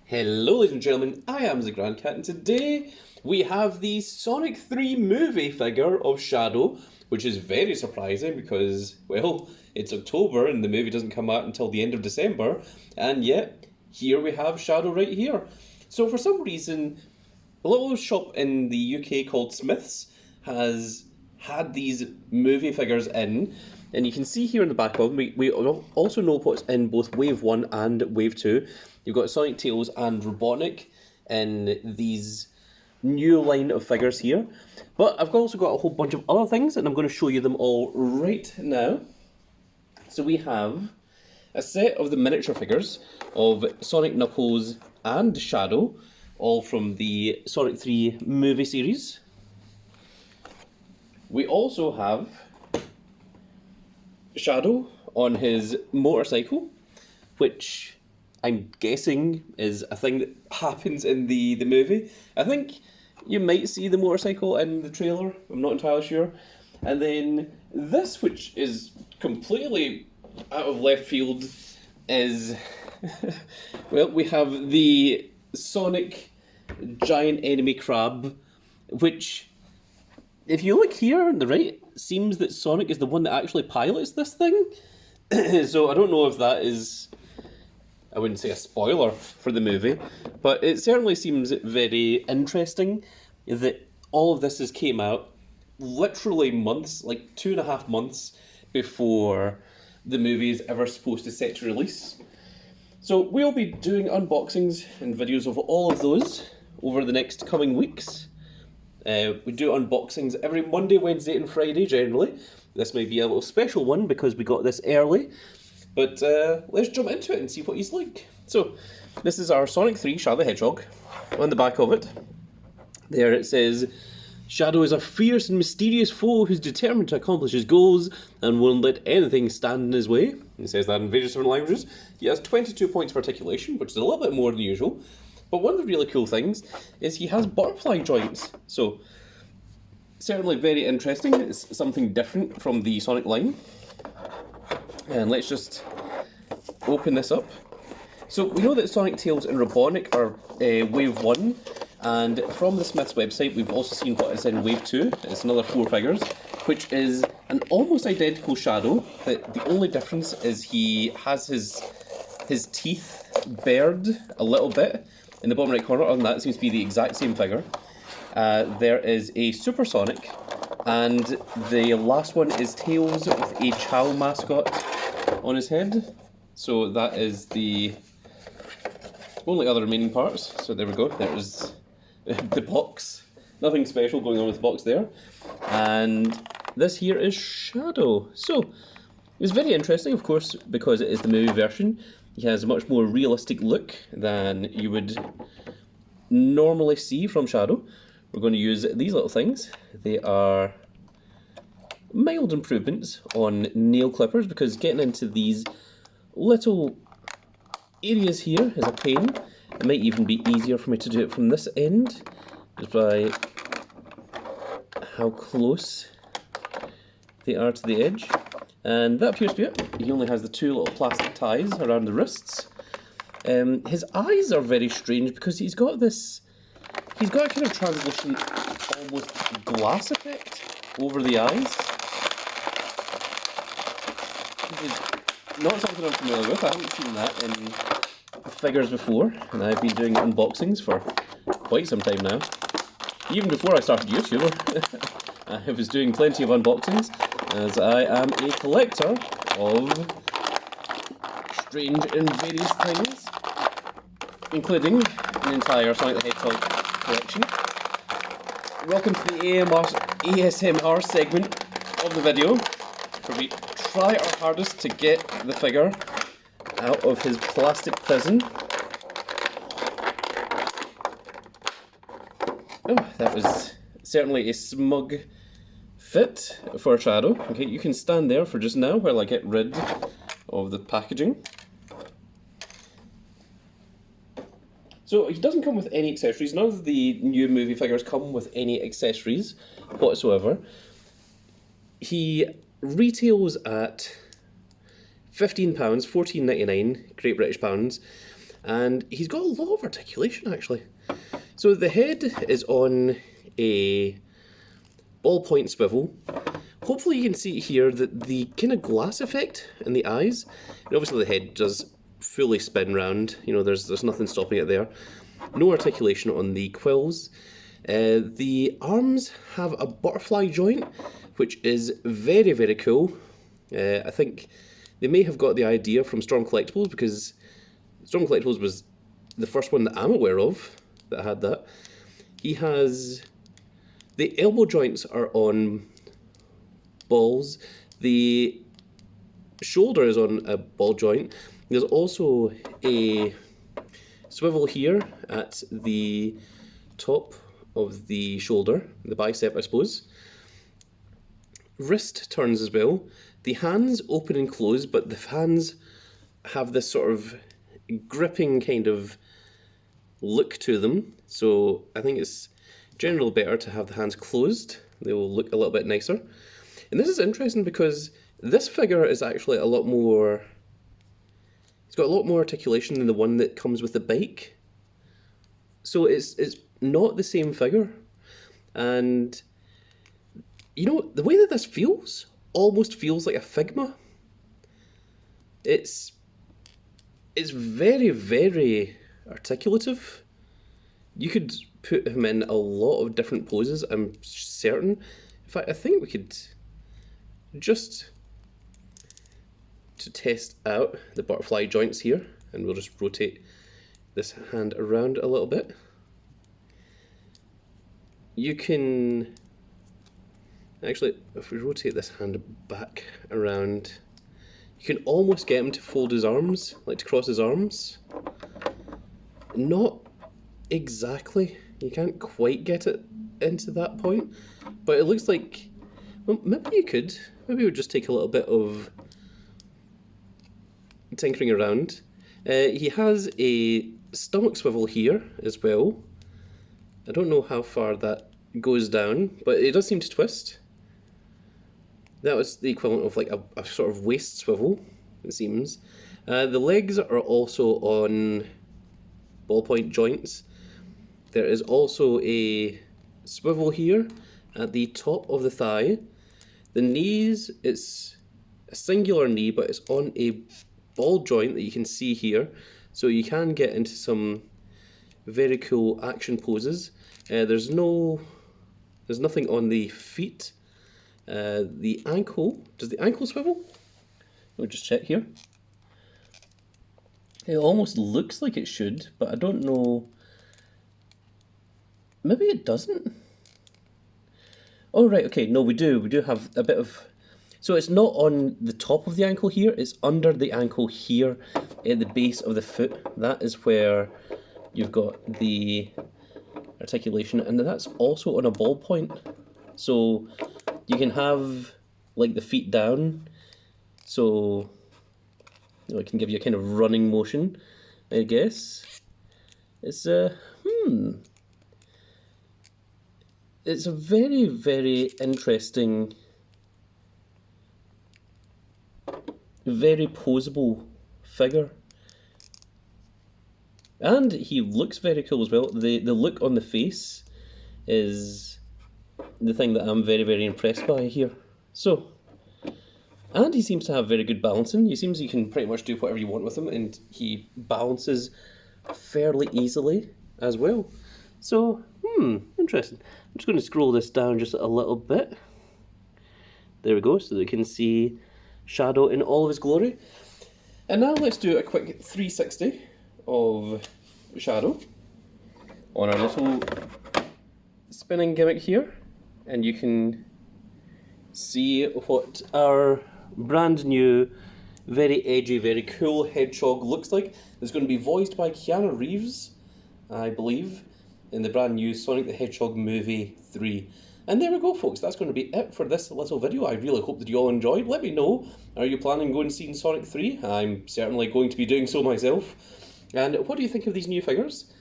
Hello ladies and gentlemen, I am the Grand Cat and today we have the Sonic 3 movie figure of Shadow, which is very surprising because, well, it's October and the movie doesn't come out until the end of December, and yet here we have Shadow right here. So for some reason, a little shop in the UK called Smiths has had these movie figures in, and you can see here in the back of them, we also know what's in both Wave 1 and Wave 2. You've got Sonic, Tails and Robotnik in these new line of figures here. But I've also got a whole bunch of other things, and I'm going to show you them all right now. So we have a set of the miniature figures of Sonic, Knuckles and Shadow, all from the Sonic 3 movie series. We also have Shadow on his motorcycle, which I'm guessing is a thing that happens in the movie. I think you might see the motorcycle in the trailer, I'm not entirely sure. And then this, which is completely out of left field, is... well, we have the Sonic giant enemy crab, which, if you look here on the right, seems that Sonic is the one that actually pilots this thing. So I don't know if that is, I wouldn't say a spoiler for the movie, but it certainly seems very interesting that all of this has came out literally months, like 2.5 months before the movie is ever supposed to set to release. So we'll be doing unboxings and videos of all of those over the next coming weeks. We do unboxings every Monday, Wednesday and Friday generally. This may be a little special one because we got this early. But let's jump into it and see what he's like. So, this is our Sonic 3 Shadow the Hedgehog. On the back of it, there it says, Shadow is a fierce and mysterious foe who's determined to accomplish his goals and won't let anything stand in his way. It says that in various different languages. He has 22 points for articulation, which is a little bit more than usual. But one of the really cool things is he has butterfly joints. So, certainly very interesting. It's something different from the Sonic line. And let's just open this up. So we know that Sonic, Tails and Robotnik are Wave 1, and from the Smiths website we've also seen what is in Wave 2. It's another 4 figures, which is an almost identical Shadow, but the only difference is he has his teeth bared a little bit in the bottom right corner. Other than that, it seems to be the exact same figure. There is a Supersonic, and the last one is Tails with a Chow mascot on his head. So that is the only other remaining parts. So there we go, there's the box. Nothing special going on with the box there. And this here is Shadow. So it's very interesting, of course, because it is the movie version. He has a much more realistic look than you would normally see from Shadow. We're going to use these little things. They are mild improvements on nail clippers because getting into these little areas here is a pain. It might even be easier for me to do it from this end, just by how close they are to the edge. And that appears to be it. He only has the 2 little plastic ties around the wrists. His eyes are very strange because he's got a kind of translucent, almost glass effect over the eyes. Which is not something I'm familiar with. I haven't seen that in figures before, and I've been doing unboxings for quite some time now. Even before I started YouTube, I was doing plenty of unboxings, as I am a collector of strange and various things, including an entire Sonic the Hedgehog collection. Welcome to the ASMR segment of the video, where we try our hardest to get the figure out of his plastic prison. Oh, that was certainly a smug fit for Shadow. Okay, you can stand there for just now while I get rid of the packaging. So he doesn't come with any accessories. None of the new movie figures come with any accessories whatsoever. He retails at £15, £14.99, Great British pounds. And he's got a lot of articulation, actually. So the head is on a ballpoint swivel. Hopefully you can see here that the kind of glass effect in the eyes, and obviously the head does fully spin round, you know, there's nothing stopping it there. No articulation on the quills. The arms have a butterfly joint, which is very, very cool. I think they may have got the idea from Storm Collectibles, because Storm Collectibles was the first one that I'm aware of that had that. He has... the elbow joints are on balls. The shoulder is on a ball joint. There's also a swivel here at the top of the shoulder, the bicep, I suppose. Wrist turns as well. The hands open and close, but the hands have this sort of gripping kind of look to them. So I think it's generally better to have the hands closed. They will look a little bit nicer. And this is interesting because this figure is actually a lot more... it's got a lot more articulation than the one that comes with the bike. So it's not the same figure. And you know, the way that this feels almost feels like a Figma. It's very, very articulative. You could put him in a lot of different poses, I'm certain. In fact, I think we could just, to test out the butterfly joints here, and we'll just rotate this hand around a little bit. You can, actually, if we rotate this hand back around, you can almost get him to fold his arms, like to cross his arms. Not exactly, you can't quite get it into that point, but it looks like, well, maybe you could. Maybe it would just take a little bit of tinkering around. He has a stomach swivel here as well. I don't know how far that goes down, but it does seem to twist. That was the equivalent of like a sort of waist swivel, it seems. The legs are also on ballpoint joints. There is also a swivel here at the top of the thigh. The knees, it's a singular knee, but it's on a ball joint that you can see here. So you can get into some very cool action poses. There's nothing on the feet. The ankle, does the ankle swivel? We'll just check here. It almost looks like it should, but I don't know. Maybe it doesn't. Oh right, okay, no, we do have a bit of... so it's not on the top of the ankle here, it's under the ankle here at the base of the foot. That is where you've got the articulation, and that's also on a ball point. So you can have like the feet down, so you know, it can give you a kind of running motion, I guess. It's it's a very, very interesting, very poseable figure. And he looks very cool as well. The look on the face is the thing that I'm very, very impressed by here. So, and he seems to have very good balancing. He seems you can pretty much do whatever you want with him, and he balances fairly easily as well. So, interesting. I'm just going to scroll this down just a little bit. There we go, so that you can see Shadow in all of his glory. And now let's do a quick 360 of Shadow on our little spinning gimmick here. And you can see what our brand new, very edgy, very cool hedgehog looks like. It's going to be voiced by Keanu Reeves, I believe, in the brand new Sonic the Hedgehog movie 3. And there we go, folks, that's going to be it for this little video. I really hope that you all enjoyed. Let me know, are you planning on going and seeing Sonic 3? I'm certainly going to be doing so myself. And what do you think of these new figures?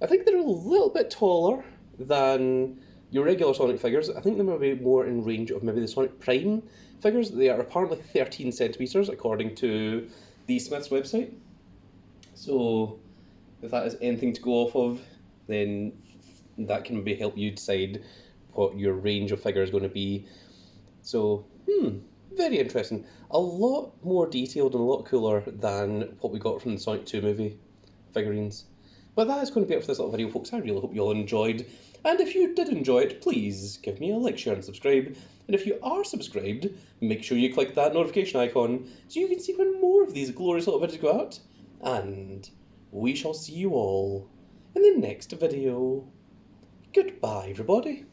I think they're a little bit taller than your regular Sonic figures. I think they might be more in range of maybe the Sonic Prime figures. They are apparently 13 centimeters according to the Smiths website. So if that is anything to go off of, then that can maybe help you decide what your range of figure is going to be. So, very interesting. A lot more detailed and a lot cooler than what we got from the Sonic 2 movie figurines. But that is going to be it for this little video, folks. I really hope you all enjoyed. And if you did enjoy it, please give me a like, share, and subscribe. And if you are subscribed, make sure you click that notification icon so you can see when more of these glorious little videos go out. And we shall see you all in the next video. Goodbye, everybody.